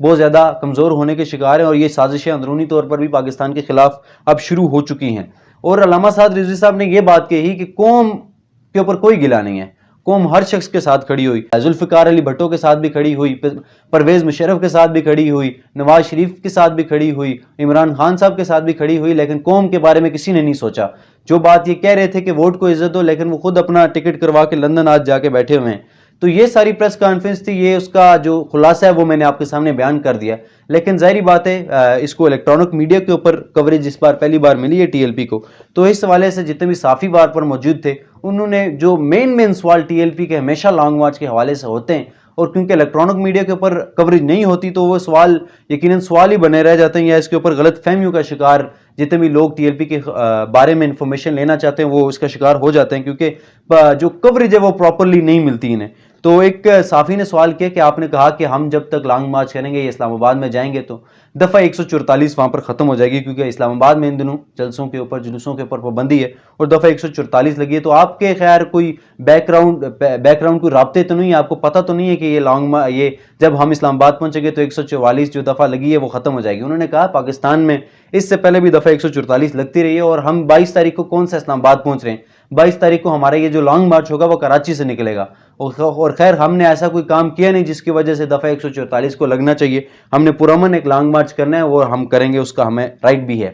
بہت زیادہ کمزور ہونے کے شکار ہیں اور یہ سازشیں اندرونی طور پر بھی پاکستان کے خلاف اب شروع ہو چکی ہیں. اور علامہ سعد رضوی صاحب نے یہ بات کہی کہ قوم کے اوپر کوئی گلہ نہیں ہے, قوم ہر شخص کے ساتھ کھڑی ہوئی, ذوالفقار علی بھٹو کے ساتھ بھی کھڑی ہوئی, پرویز مشرف کے ساتھ بھی کھڑی ہوئی, نواز شریف کے ساتھ بھی کھڑی ہوئی, عمران خان صاحب کے ساتھ بھی کھڑی ہوئی, لیکن قوم کے بارے میں کسی نے نہیں سوچا. جو بات یہ کہہ رہے تھے کہ ووٹ کو عزت دو, لیکن وہ خود اپنا ٹکٹ کروا کے لندن آج جا کے بیٹھے ہوئے ہیں. تو یہ ساری پریس کانفرنس تھی, یہ اس کا جو خلاصہ ہے وہ میں نے آپ کے سامنے بیان کر دیا. لیکن ظاہری بات ہے اس کو الیکٹرانک میڈیا کے اوپر کوریج اس بار پہلی بار ملی ہے ٹی ایل پی کو, تو اس حوالے سے جتنے بھی صحافی بار پر موجود تھے انہوں نے جو مین سوال ٹی ایل پی کے ہمیشہ لانگ مارچ کے حوالے سے ہوتے ہیں, اور کیونکہ الیکٹرانک میڈیا کے اوپر کوریج نہیں ہوتی تو وہ سوال یقیناً سوال ہی بنے رہ جاتے ہیں, یا اس کے اوپر غلط فہمیوں کا شکار جتنے بھی لوگ ٹی ایل پی کے بارے میں انفارمیشن لینا چاہتے ہیں وہ اس کا شکار ہو جاتے ہیں, کیونکہ جو کوریج ہے وہ پراپرلی نہیں ملتی انہیں. تو ایک صحافی نے سوال کیا کہ آپ نے کہا کہ ہم جب تک لانگ مارچ کریں گے یا اسلام آباد میں جائیں گے تو دفعہ 144 وہاں پر ختم ہو جائے گی, کیونکہ اسلام آباد میں ان دنوں جلسوں کے اوپر جلوسوں کے اوپر پابندی ہے اور دفعہ 144 لگی ہے. تو آپ کے خیر کوئی بیک گراؤنڈ کوئی رابطے تو نہیں ہے, آپ کو پتہ تو نہیں ہے کہ یہ جب ہم اسلام آباد پہنچیں گے تو 144 جو دفعہ لگی ہے وہ ختم ہو جائے گی. انہوں نے کہا پاکستان میں اس سے پہلے بھی دفعہ 144 لگتی رہی ہے, اور ہم 22 تاریخ کو کون سا اسلام آباد پہنچ رہے ہیں, 22 تاریخ کو ہمارا یہ جو لانگ مارچ ہوگا وہ کراچی سے نکلے گا. اور خیر ہم نے ایسا کوئی کام کیا نہیں جس کی وجہ سے دفعہ 144 کو لگنا چاہیے. ہم نے پرامن ایک لانگ مارچ کرنا ہے اور ہم کریں گے, اس کا ہمیں رائٹ بھی ہے.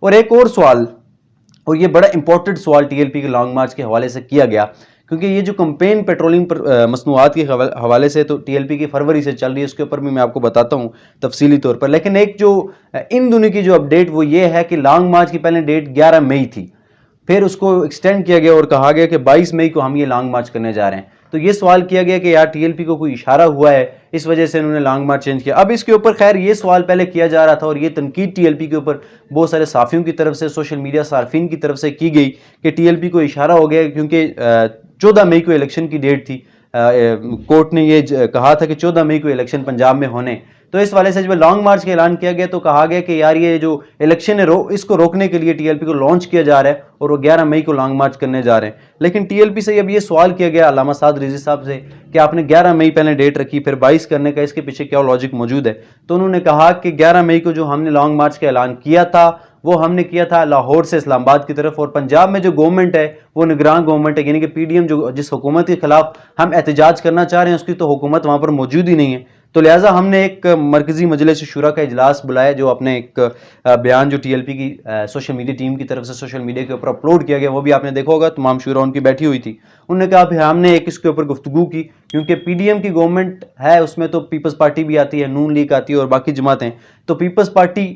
اور ایک اور سوال, اور یہ بڑا امپورٹنٹ سوال ٹی ایل پی کے لانگ مارچ کے حوالے سے کیا گیا, کیونکہ یہ جو کمپین پیٹرولیم مصنوعات کے حوالے سے تو ٹی ایل پی کی فروری سے چل رہی ہے, اس کے اوپر بھی میں آپ کو بتاتا ہوں تفصیلی طور پر. لیکن ایک جو ان دنوں کی جو اپڈیٹ وہ یہ ہے کہ لانگ مارچ کی پہلے ڈیٹ 11 مئی تھی, پھر اس کو ایکسٹینڈ کیا گیا اور کہا گیا کہ 22 مئی کو ہم یہ لانگ مارچ کرنے جا رہے ہیں. تو یہ سوال کیا گیا کہ یار ٹی ایل پی کو کوئی اشارہ ہوا ہے اس وجہ سے انہوں نے لانگ مارچ چینج کیا. اب اس کے اوپر خیر یہ سوال پہلے کیا جا رہا تھا اور یہ تنقید ٹی ایل پی کے اوپر بہت سارے صحافیوں کی طرف سے, سوشل میڈیا صارفین کی طرف سے کی گئی کہ ٹی ایل پی کو اشارہ ہو گیا, کیونکہ 14 مئی کو الیکشن کی ڈیٹ تھی, کورٹ نے یہ کہا تھا کہ 14 مئی کو الیکشن پنجاب میں ہونے. تو اس والے سے جب لانگ مارچ کا اعلان کیا گیا تو کہا گیا کہ یار یہ جو الیکشن ہے اس کو روکنے کے لیے ٹی ایل پی کو لانچ کیا جا رہا ہے اور وہ 11 مئی کو لانگ مارچ کرنے جا رہے ہیں. لیکن ٹی ایل پی سے اب یہ سوال کیا گیا علامہ سعد رضوی صاحب سے کہ آپ نے 11 مئی پہلے ڈیٹ رکھی پھر 22 کرنے کا, اس کے پیچھے کیا لاجک موجود ہے. تو انہوں نے کہا کہ 11 مئی کو جو ہم نے لانگ مارچ کا اعلان کیا تھا وہ ہم نے کیا تھا لاہور سے اسلام آباد کی طرف, اور پنجاب میں جو گورنمنٹ ہے وہ نگران گورنمنٹ ہے, یعنی کہ پی ڈی ایم جو جس حکومت کے خلاف ہم احتجاج کرنا چاہ رہے ہیں اس کی تو حکومت وہاں پر موجود ہی نہیں ہے. تو لہٰذا ہم نے ایک مرکزی مجلس شورا کا اجلاس بلایا, جو اپنے ایک بیان جو ٹی ایل پی کی سوشل میڈیا ٹیم کی طرف سے سوشل میڈیا کے اوپر اپلوڈ کیا گیا, وہ بھی آپ نے دیکھا ہوگا, تمام شورا ان کی بیٹھی ہوئی تھی. انہوں نے کہا پھر ہم نے ایک اس کے اوپر گفتگو کی, کیونکہ پی ڈی ایم کی گورنمنٹ ہے, اس میں تو پیپلز پارٹی بھی آتی ہے, نون لیگ آتی ہے اور باقی جماعتیں, تو پیپلز پارٹی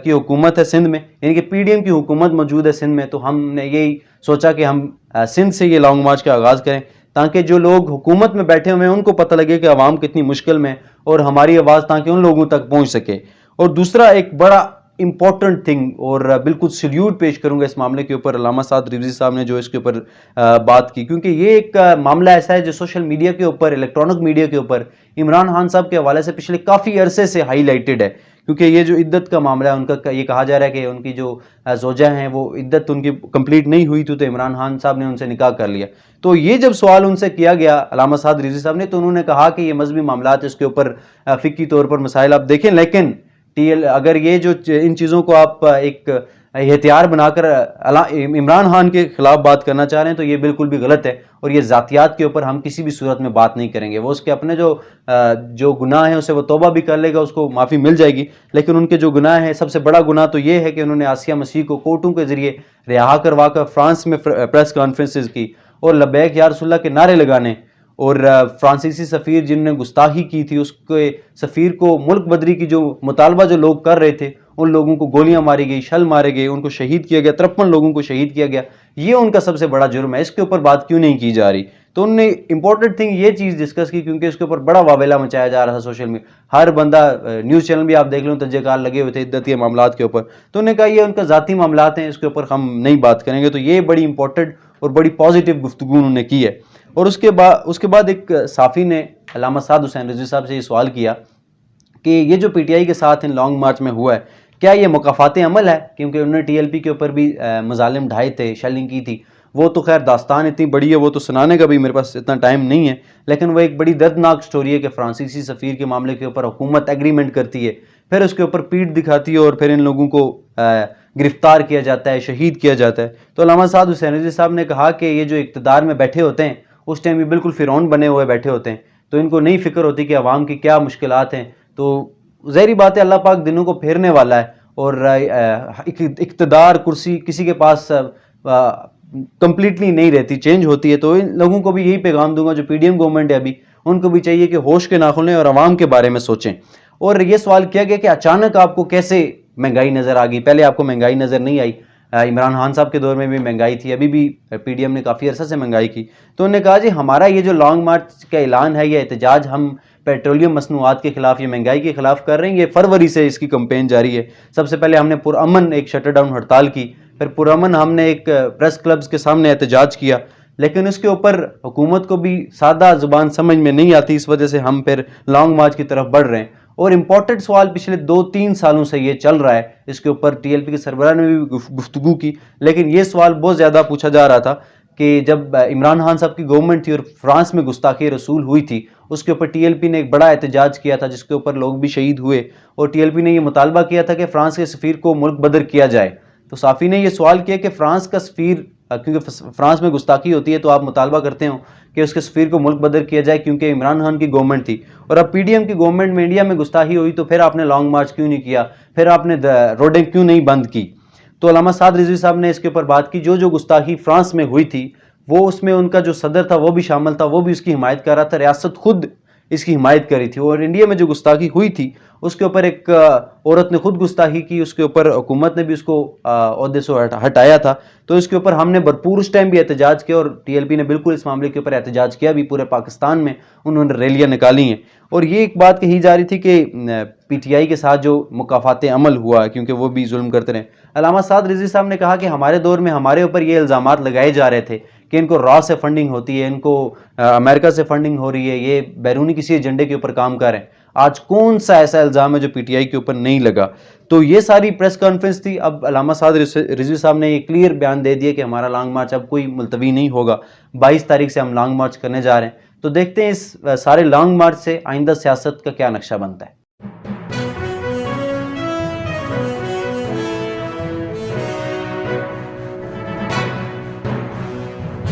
کی حکومت ہے سندھ میں, یعنی کہ پی ڈی ایم کی حکومت موجود ہے سندھ میں. تو ہم نے یہی سوچا کہ ہم سندھ سے یہ لانگ مارچ کا آغاز کریں تاکہ جو لوگ حکومت میں بیٹھے ہوئے ہیں ان کو پتہ لگے کہ عوام کتنی مشکل میں, اور ہماری آواز تاکہ ان لوگوں تک پہنچ سکے. اور دوسرا ایک بڑا امپورٹنٹ تھنگ, اور بالکل سلیوٹ پیش کروں گا اس معاملے کے اوپر علامہ سعد رضوی صاحب نے جو اس کے اوپر بات کی, کیونکہ یہ ایک معاملہ ایسا ہے جو سوشل میڈیا کے اوپر, الیکٹرانک میڈیا کے اوپر عمران خان صاحب کے حوالے سے پچھلے کافی عرصے سے ہائی لائٹڈ ہے. کیونکہ یہ جو عدت کا معاملہ ہے ان کا, یہ کہا جا رہا ہے کہ ان کی جو زوجہ ہیں وہ عدت ان کی کمپلیٹ نہیں ہوئی تھی تو عمران خان صاحب نے ان سے نکاح کر لیا. تو یہ جب سوال ان سے کیا گیا علامہ سعد رضوی صاحب نے, تو انہوں نے کہا کہ یہ مذہبی معاملات اس کے اوپر فقہی طور پر مسائل آپ دیکھیں, لیکن اگر یہ جو ان چیزوں کو آپ ایک ہتھیار بنا کر عمران خان کے خلاف بات کرنا چاہ رہے ہیں تو یہ بالکل بھی غلط ہے, اور یہ ذاتیات کے اوپر ہم کسی بھی صورت میں بات نہیں کریں گے. وہ اس کے اپنے جو گناہ ہیں اسے وہ توبہ بھی کر لے گا, اس کو معافی مل جائے گی, لیکن ان کے جو گناہ ہیں, سب سے بڑا گناہ تو یہ ہے کہ انہوں نے آسیہ مسیح کو کورٹوں کے ذریعے رہا کروا کر فرانس میں پریس کانفرنسز کی اور لبیک یا رسول اللہ کے نعرے لگانے, اور فرانسیسی سفیر جن نے گستاخی کی تھی اس کے سفیر کو ملک بدری کی جو مطالبہ جو لوگ کر رہے تھے ان لوگوں کو گولیاں ماری گئی, شل مارے گئے, ان کو شہید کیا گیا, 53 لوگوں کو شہید کیا گیا. یہ ان کا سب سے بڑا جرم ہے, اس کے اوپر بات کیوں نہیں کی جا رہی. تو انہوں نے امپورٹنٹ تھنگ یہ چیز ڈسکس کی, کیونکہ اس کے اوپر بڑا واویلا مچایا جا رہا تھا سوشل میڈیا, ہر بندہ نیوز چینل بھی آپ دیکھ لیں تجزیہ کار لگے ہوئے تھے عدتی معاملات کے اوپر. تو انہوں نے کہا یہ ان کا ذاتی معاملات ہیں, اس کے اوپر ہم نہیں بات کریں گے. تو یہ بڑی امپورٹنٹ اور بڑی پازیٹیو گفتگو انہوں نے کی ہے. اور اس کے بعد ایک صحافی نے علامہ سعد حسین رضوی صاحب سے یہ سوال کیا کہ یہ جو پی ٹی آئی کے ساتھ ان لانگ مارچ میں ہوا ہے کیا یہ مکافات عمل ہے, کیونکہ انہوں نے ٹی ایل پی کے اوپر بھی مظالم ڈھائے تھے, شیلنگ کی تھی. وہ تو خیر داستان اتنی بڑی ہے، وہ تو سنانے کا بھی میرے پاس اتنا ٹائم نہیں ہے، لیکن وہ ایک بڑی دردناک سٹوری ہے کہ فرانسیسی سفیر کے معاملے کے اوپر حکومت ایگریمنٹ کرتی ہے، پھر اس کے اوپر پیٹھ دکھاتی ہے اور پھر ان لوگوں کو گرفتار کیا جاتا ہے، شہید کیا جاتا ہے۔ تو علامہ سعد حسین رضوی صاحب نے کہا کہ یہ جو اقتدار میں بیٹھے ہوتے ہیں اس ٹائم یہ بالکل فرعون بنے ہوئے بیٹھے ہوتے ہیں، تو ان کو نہیں فکر ہوتی کہ عوام کی کیا مشکلات ہیں۔ تو ظاہری بات ہے اللہ پاک دنوں کو پھیرنے والا ہے، اور اقتدار کرسی کسی کے پاس کمپلیٹلی نہیں رہتی، چینج ہوتی ہے۔ تو ان لوگوں کو بھی یہی پیغام دوں گا جو پی ڈی ایم گورنمنٹ ہے ابھی، ان کو بھی چاہیے کہ ہوش کے ناخن لیں اور عوام کے بارے میں سوچیں۔ اور یہ سوال کیا گیا کہ اچانک آپ کو کیسے مہنگائی نظر آ گئی؟ پہلے آپ کو مہنگائی نظر نہیں آئی، عمران خان صاحب کے دور میں بھی مہنگائی تھی، ابھی بھی پی ڈی ایم نے کافی عرصہ سے مہنگائی کی۔ تو انہوں نے کہا جی ہمارا یہ جو لانگ مارچ کا اعلان ہے، یہ احتجاج ہم پیٹرولیم مصنوعات کے خلاف یا مہنگائی کے خلاف کر رہے ہیں، یہ فروری سے اس کی کمپین جاری ہے۔ سب سے پہلے ہم نے پرامن ایک شٹر ڈاؤن ہڑتال کی، پھر پرامن ہم نے ایک پریس کلبز کے سامنے احتجاج کیا، لیکن اس کے اوپر حکومت کو بھی سادہ زبان سمجھ میں نہیں آتی، اس وجہ سے ہم پھر لانگ مارچ کی طرف بڑھ رہے ہیں۔ اور امپورٹنٹ سوال پچھلے 2-3 سالوں سے یہ چل رہا ہے، اس کے اوپر ٹی ایل پی کے سربراہ نے بھی گفتگو کی، لیکن یہ سوال بہت زیادہ پوچھا جا رہا تھا کہ جب عمران خان صاحب کی گورنمنٹ تھی اور فرانس میں گستاخی رسول ہوئی تھی، اس کے اوپر ٹی ایل پی نے ایک بڑا احتجاج کیا تھا جس کے اوپر لوگ بھی شہید ہوئے، اور ٹی ایل پی نے یہ مطالبہ کیا تھا کہ فرانس کے سفیر کو ملک بدر کیا جائے۔ تو صحافی نے یہ سوال کیا کہ فرانس کا سفیر، کیونکہ فرانس میں گستاخی ہوتی ہے تو آپ مطالبہ کرتے ہو کہ اس کے سفیر کو ملک بدر کیا جائے کیونکہ عمران خان کی گورنمنٹ تھی، اور اب پی ڈی ایم کی گورنمنٹ میں انڈیا میں گستاخی ہوئی تو پھر آپ نے لانگ مارچ کیوں نہیں کیا، پھر آپ نے روڈیں کیوں نہیں بند کی؟ تو علامہ سعد رضوی صاحب نے اس کے اوپر بات کی، جو گستاخی فرانس میں ہوئی تھی وہ اس میں ان کا جو صدر تھا وہ بھی شامل تھا، وہ بھی اس کی حمایت کر رہا تھا، ریاست خود اس کی حمایت کری تھی، اور انڈیا میں جو گستاخی ہوئی تھی اس کے اوپر ایک عورت نے خود گستاخی کی، اس کے اوپر حکومت نے بھی اس کو عہدے سے ہٹایا تھا۔ تو اس کے اوپر ہم نے بھرپور اس ٹائم بھی احتجاج کیا، اور ٹی ایل پی نے بالکل اس معاملے کے اوپر احتجاج کیا بھی، پورے پاکستان میں انہوں نے ریلیاں نکالی ہیں۔ اور یہ ایک بات کہی جا رہی تھی کہ پی ٹی آئی کے ساتھ جو مکافات عمل ہوا کیونکہ وہ بھی ظلم کرتے رہے، علامہ سعد رضوی صاحب نے کہا کہ ہمارے دور میں ہمارے اوپر یہ الزامات لگائے جا رہے تھے کہ ان کو را سے فنڈنگ ہوتی ہے، ان کو امریکہ سے فنڈنگ ہو رہی ہے، یہ بیرونی کسی ایجنڈے کے اوپر کام کر رہے ہیں۔ آج کون سا ایسا الزام ہے جو پی ٹی آئی کے اوپر نہیں لگا؟ تو یہ ساری پریس کانفرنس تھی۔ اب علامہ سعد رضوی صاحب نے یہ کلیئر بیان دے دیا کہ ہمارا لانگ مارچ اب کوئی ملتوی نہیں ہوگا، 22 تاریخ سے ہم لانگ مارچ کرنے جا رہے ہیں۔ تو دیکھتے ہیں اس سارے لانگ مارچ سے آئندہ سیاست کا کیا نقشہ بنتا ہے۔